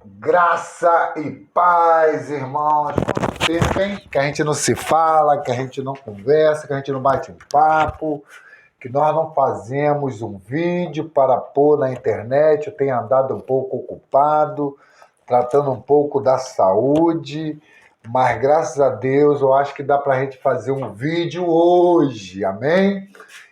Graça e paz, irmãos. Quanto tempo, hein? Que a gente não se fala, que a gente não conversa, que a gente não bate um papo, que nós não fazemos um vídeo para pôr na internet. Eu tenho andado um pouco ocupado, tratando um pouco da saúde, mas graças a Deus eu acho que dá para a gente fazer um vídeo hoje, amém?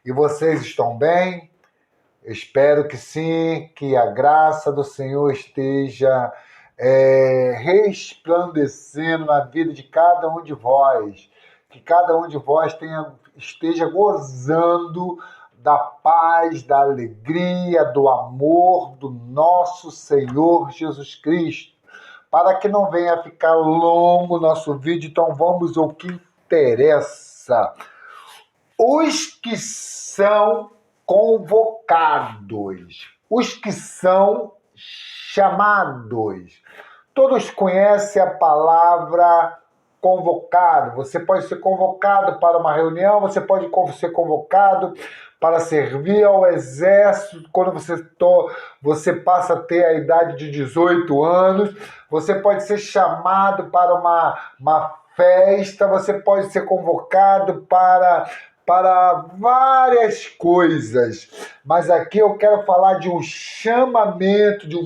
E vocês estão bem? Espero que sim, que a graça do Senhor esteja resplandecendo na vida de cada um de vós, que cada um de vós esteja gozando da paz, da alegria, do amor do nosso Senhor Jesus Cristo. Para que não venha ficar longo o nosso vídeo, então vamos ao que interessa. Os que são convocados, os que são chamados. Todos conhecem a palavra convocado. Você pode ser convocado para uma reunião, você pode ser convocado para servir ao exército quando você passa a ter a idade de 18 anos. Você pode ser chamado para uma festa, você pode ser convocado para várias coisas, mas aqui eu quero falar de um chamamento, de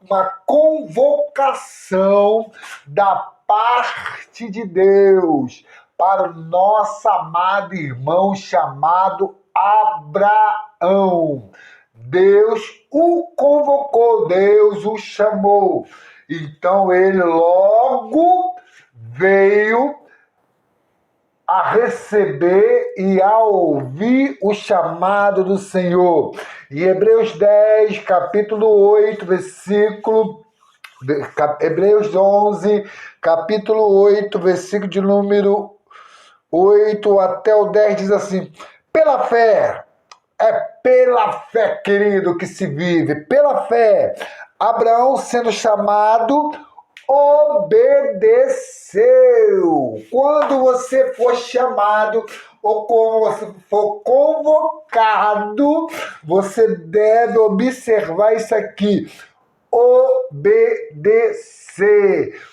uma convocação da parte de Deus para o nosso amado irmão chamado Abraão. Deus o convocou, Deus o chamou. Então ele logo veio a receber e a ouvir o chamado do Senhor. Em Hebreus 10, capítulo 8, Hebreus 11, capítulo 8, versículo de número 8 até o 10, diz assim: pela fé, querido, que se vive, pela fé, Abraão, sendo chamado, obedeceu. Quando você for chamado ou quando você for convocado, você deve observar isso aqui: obedecer.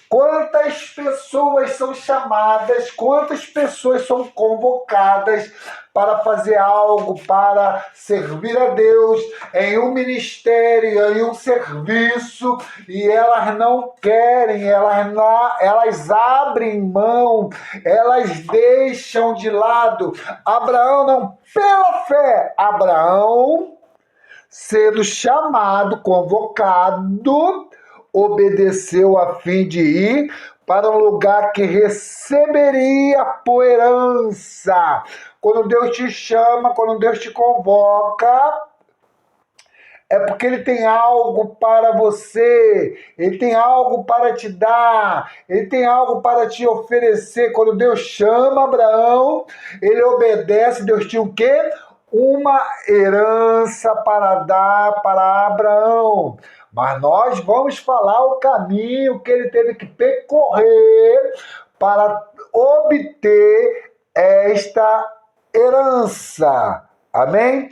Quantas pessoas são chamadas, quantas pessoas são convocadas para fazer algo, para servir a Deus em um ministério, em um serviço, e elas não querem, elas abrem mão, elas deixam de lado. Abraão não, pela fé, Abraão, sendo chamado, convocado, obedeceu a fim de ir para um lugar que receberia por herança. Quando Deus te chama, quando Deus te convoca, é porque Ele tem algo para você, Ele tem algo para te dar, Ele tem algo para te oferecer. Quando Deus chama Abraão, ele obedece. Deus tinha o quê? Uma herança para dar para Abraão. Mas nós vamos falar o caminho que ele teve que percorrer para obter esta herança. Amém?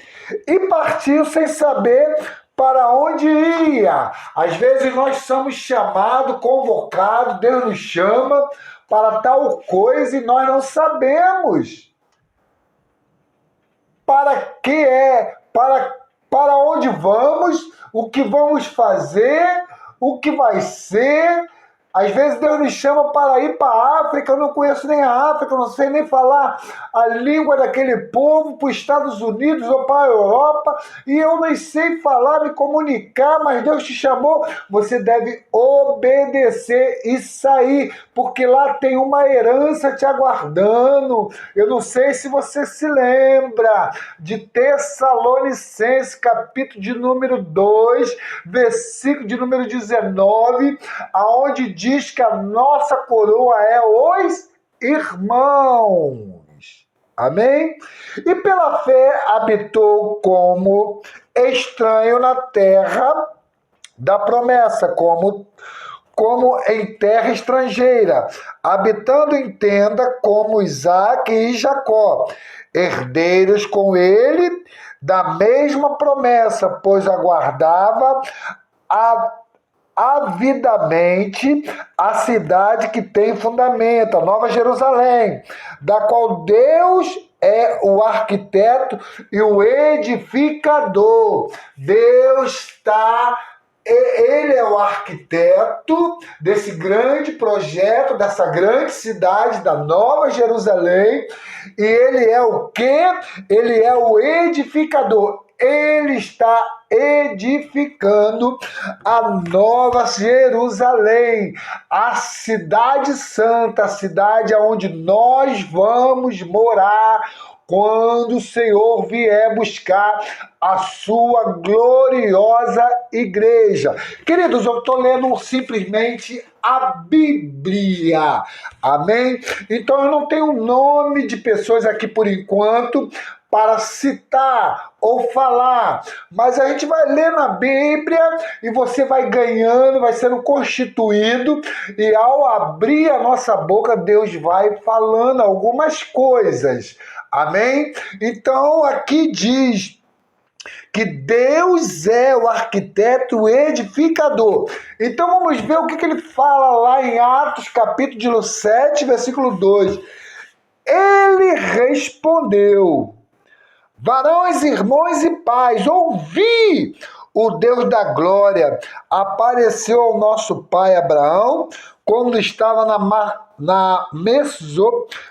E partiu sem saber para onde ia. Às vezes nós somos chamados, convocados, Deus nos chama para tal coisa e nós não sabemos. Para que é? Para onde vamos? O que vamos fazer? O que vai ser? Às vezes Deus nos chama para ir para a África, eu não conheço nem a África, eu não sei nem falar a língua daquele povo, para os Estados Unidos ou para a Europa, e eu nem sei falar, me comunicar, mas Deus te chamou, você deve obedecer e sair, porque lá tem uma herança te aguardando. Eu não sei se você se lembra de Tessalonicenses, capítulo de número 2, versículo de número 19, aonde diz que a nossa coroa é os irmãos. Amém? E pela fé habitou como estranho na terra da promessa, como em terra estrangeira, habitando em tenda como Isaque e Jacó, herdeiros com ele da mesma promessa, pois aguardava a avidamente a cidade que tem fundamento, a Nova Jerusalém, da qual Deus é o arquiteto e o edificador. Deus está... Ele é o arquiteto desse grande projeto, dessa grande cidade da Nova Jerusalém, e ele é o quê? Ele é o edificador. Ele está edificando a Nova Jerusalém, a cidade santa, a cidade onde nós vamos morar quando o Senhor vier buscar a sua gloriosa igreja. Queridos, eu estou lendo simplesmente a Bíblia, amém? Então eu não tenho nome de pessoas aqui por enquanto para citar ou falar, mas a gente vai ler na Bíblia e você vai ganhando, vai sendo constituído, e ao abrir a nossa boca, Deus vai falando algumas coisas, amém? Então aqui diz que Deus é o arquiteto edificador. Então vamos ver o que ele fala lá em Atos capítulo 7, versículo 2. Ele respondeu: varões, irmãos e pais, ouvi! O Deus da glória apareceu ao nosso pai Abraão quando estava na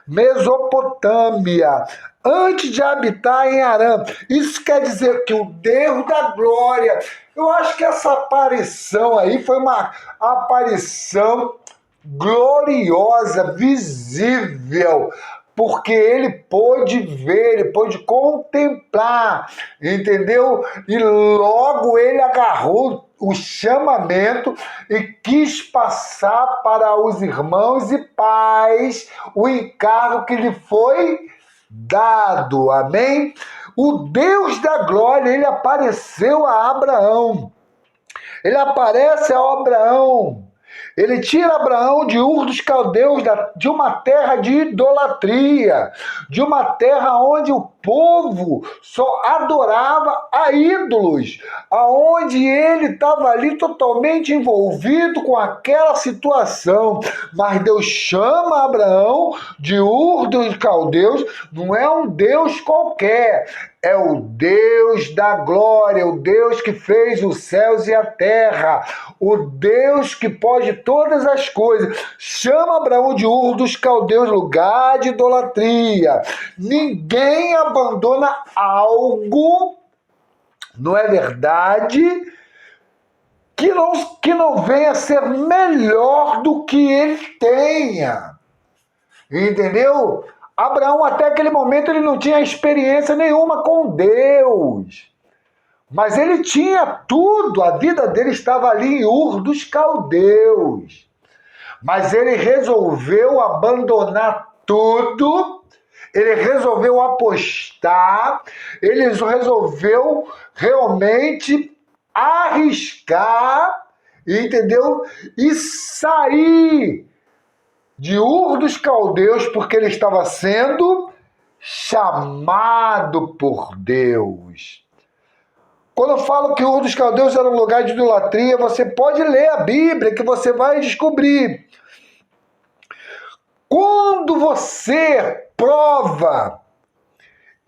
Mesopotâmia, antes de habitar em Harã. Isso quer dizer que o Deus da glória... Eu acho que essa aparição aí foi uma aparição gloriosa, visível, porque ele pôde ver, ele pôde contemplar, entendeu? E logo ele agarrou o chamamento e quis passar para os irmãos e pais o encargo que lhe foi dado, amém? O Deus da glória, ele apareceu a Abraão, ele aparece a Abraão. Ele tira Abraão de Ur dos Caldeus, de uma terra de idolatria, de uma terra onde o povo só adorava a ídolos, aonde ele estava ali totalmente envolvido com aquela situação. Mas Deus chama Abraão de Ur dos Caldeus, não é um Deus qualquer, é o Deus da glória, o Deus que fez os céus e a terra, o Deus que pode todas as coisas. Chama Abraão de Ur dos Caldeus, lugar de idolatria. Ninguém abandona algo, não é verdade, que não venha a ser melhor do que ele tenha. Entendeu? Abraão, até aquele momento, ele não tinha experiência nenhuma com Deus. Mas ele tinha tudo, a vida dele estava ali em Ur dos Caldeus. Mas ele resolveu abandonar tudo, ele resolveu apostar, ele resolveu realmente arriscar, entendeu? E sair de Ur dos Caldeus, porque ele estava sendo chamado por Deus. Quando eu falo que Ur dos Caldeus era um lugar de idolatria, você pode ler a Bíblia que você vai descobrir. Quando você prova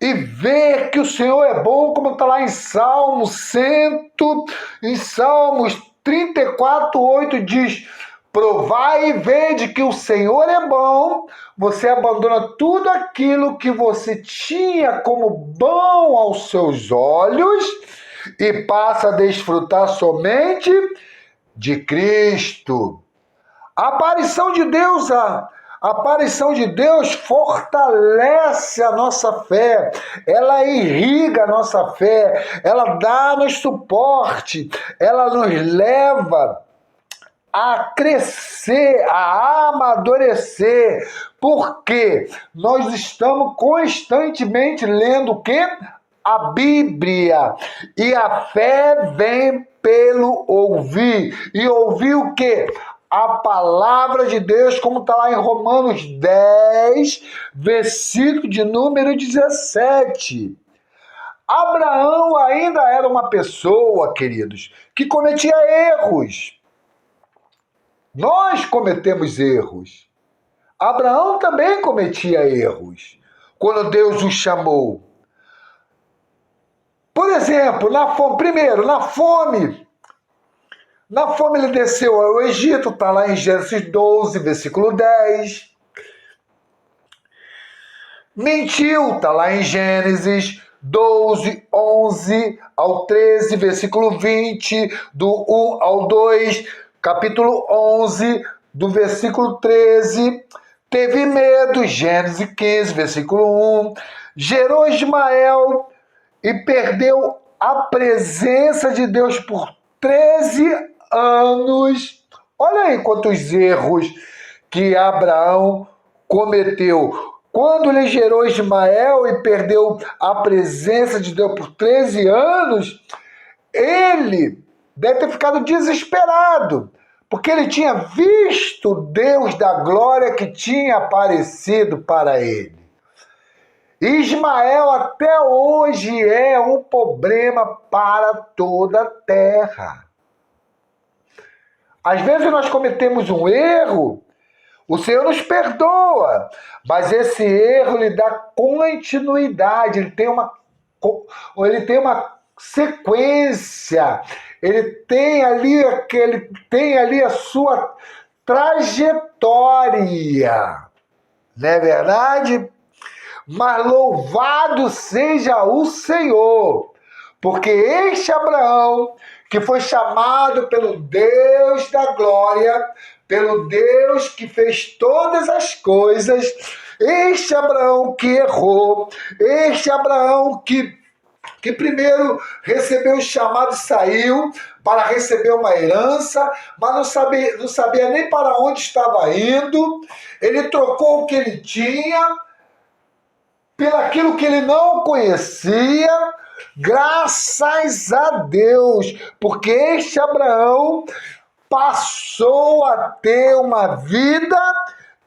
e vê que o Senhor é bom, como está lá em Salmos 34:8 diz: provai e vede que o Senhor é bom. Você abandona tudo aquilo que você tinha como bom aos seus olhos e passa a desfrutar somente de Cristo. A aparição de Deus fortalece a nossa fé, ela irriga a nossa fé, ela dá-nos suporte, ela nos leva a crescer, a amadurecer, porque nós estamos constantemente lendo o quê? A Bíblia. E a fé vem pelo ouvir. E ouvir o quê? A palavra de Deus, como está lá em Romanos 10, versículo de número 17. Abraão ainda era uma pessoa, queridos, que cometia erros. Nós cometemos erros. Abraão também cometia erros quando Deus o chamou. Por exemplo, primeiro, na fome. Na fome ele desceu ao Egito, está lá em Gênesis 12, versículo 10. Mentiu, está lá em Gênesis 12, 11 ao 13, versículo 20, do 1 ao 2, capítulo 11, do versículo 13. Teve medo, Gênesis 15, versículo 1. Gerou Ismael e perdeu a presença de Deus por 13 anos. Olha aí quantos erros que Abraão cometeu. Quando ele gerou Ismael e perdeu a presença de Deus por 13 anos, ele deve ter ficado desesperado, porque ele tinha visto Deus da glória que tinha aparecido para ele. Ismael até hoje é um problema para toda a terra. Às vezes nós cometemos um erro, o Senhor nos perdoa, mas esse erro lhe dá continuidade, ele tem uma sequência, ele tem ali a sua trajetória, não é verdade? Mas louvado seja o Senhor, porque este Abraão, que foi chamado pelo Deus da glória, pelo Deus que fez todas as coisas, este Abraão que errou, este Abraão que primeiro recebeu o chamado e saiu para receber uma herança, mas não sabia nem para onde estava indo, ele trocou o que ele tinha pelaquilo que ele não conhecia, graças a Deus, porque este Abraão passou a ter uma vida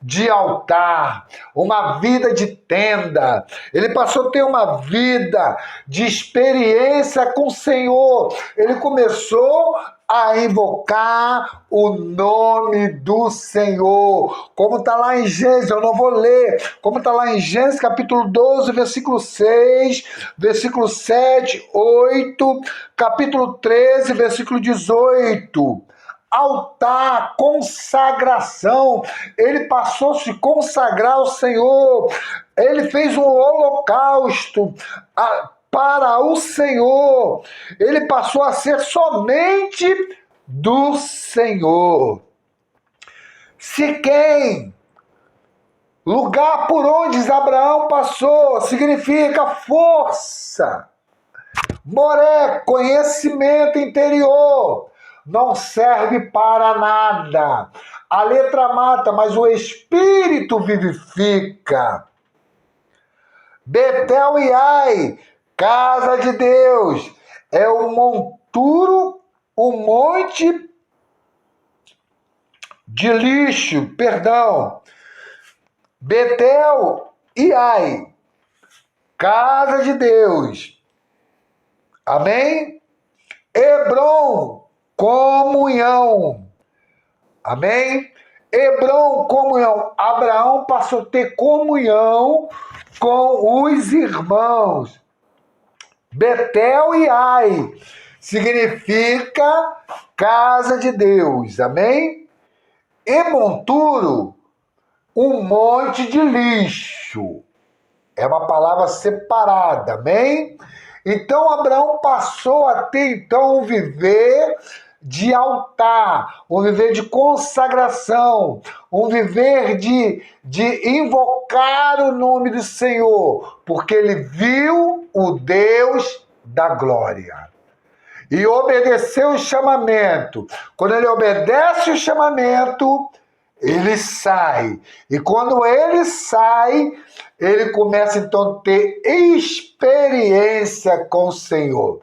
de altar, uma vida de tenda. Ele passou a ter uma vida de experiência com o Senhor. Ele começou a invocar o nome do Senhor, como está lá em Gênesis, eu não vou ler, como está lá em Gênesis capítulo 12, versículo 6, versículo 7, 8, capítulo 13, versículo 18. Altar, consagração, ele passou a se consagrar ao Senhor, ele fez um holocausto para o Senhor, ele passou a ser somente do Senhor. Siquém, lugar por onde Abraão passou, significa força. Moré, conhecimento interior. Não serve para nada. A letra mata, mas o espírito vivifica. Betel e Ai, casa de Deus, é o monturo, o monte de lixo, perdão. Betel e Ai, casa de Deus. Amém? Hebrom, comunhão. Amém? Hebrom, comunhão. Abraão passou a ter comunhão com os irmãos. Betel e Ai significa casa de Deus. Amém? E monturo, um monte de lixo. É uma palavra separada. Amém? Então Abraão passou a ter então um viver de altar, um viver de consagração, um viver de invocar o nome do Senhor, porque ele viu o Deus da glória. E obedeceu o chamamento. Quando ele obedece o chamamento, ele sai. E quando ele sai, ele começa então a ter experiência com o Senhor.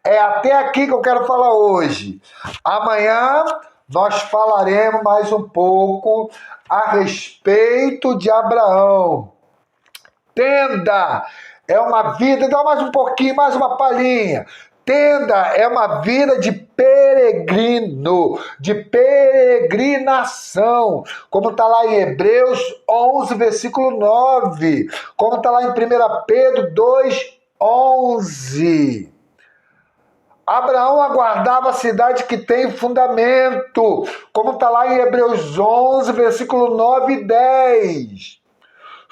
É até aqui que eu quero falar hoje. Amanhã nós falaremos mais um pouco a respeito de Abraão. Tenda é uma vida, dá mais um pouquinho, mais uma palhinha. Tenda é uma vida de peregrino, de peregrinação, como está lá em Hebreus 11, versículo 9, como está lá em 1 Pedro 2, 11. Abraão aguardava a cidade que tem fundamento, como está lá em Hebreus 11, versículo 9 e 10.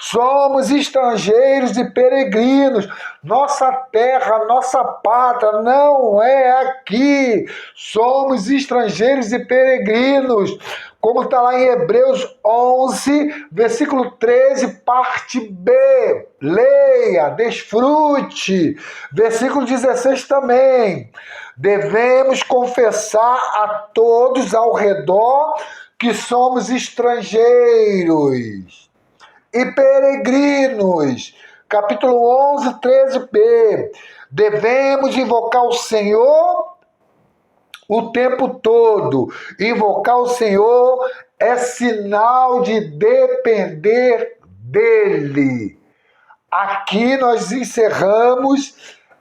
Somos estrangeiros e peregrinos. Nossa terra, nossa pátria não é aqui. Somos estrangeiros e peregrinos. Como está lá em Hebreus 11, versículo 13, parte B. Leia, desfrute. Versículo 16 também. Devemos confessar a todos ao redor que somos estrangeiros e peregrinos. Capítulo 11, 13b. Devemos invocar o Senhor o tempo todo. Invocar o Senhor é sinal de depender dele. Aqui nós encerramos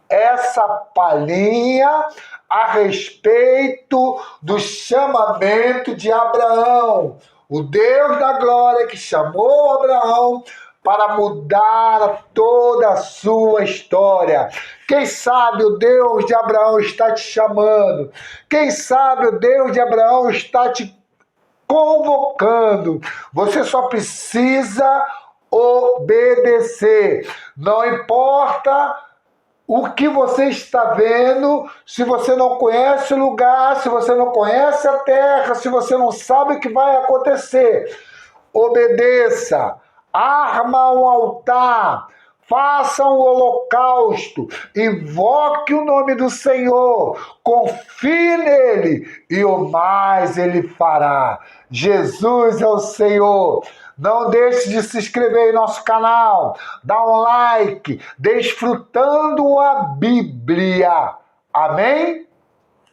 essa palhinha a respeito do chamamento de Abraão. O Deus da glória que chamou Abraão para mudar toda a sua história. Quem sabe o Deus de Abraão está te chamando. Quem sabe o Deus de Abraão está te convocando. Você só precisa obedecer. Não importa o que você está vendo, se você não conhece o lugar, se você não conhece a terra, se você não sabe o que vai acontecer, obedeça, arma um altar, faça um holocausto, invoque o nome do Senhor, confie nele e o mais ele fará. Jesus é o Senhor. Não deixe de se inscrever em nosso canal, dá um like, desfrutando a Bíblia. Amém?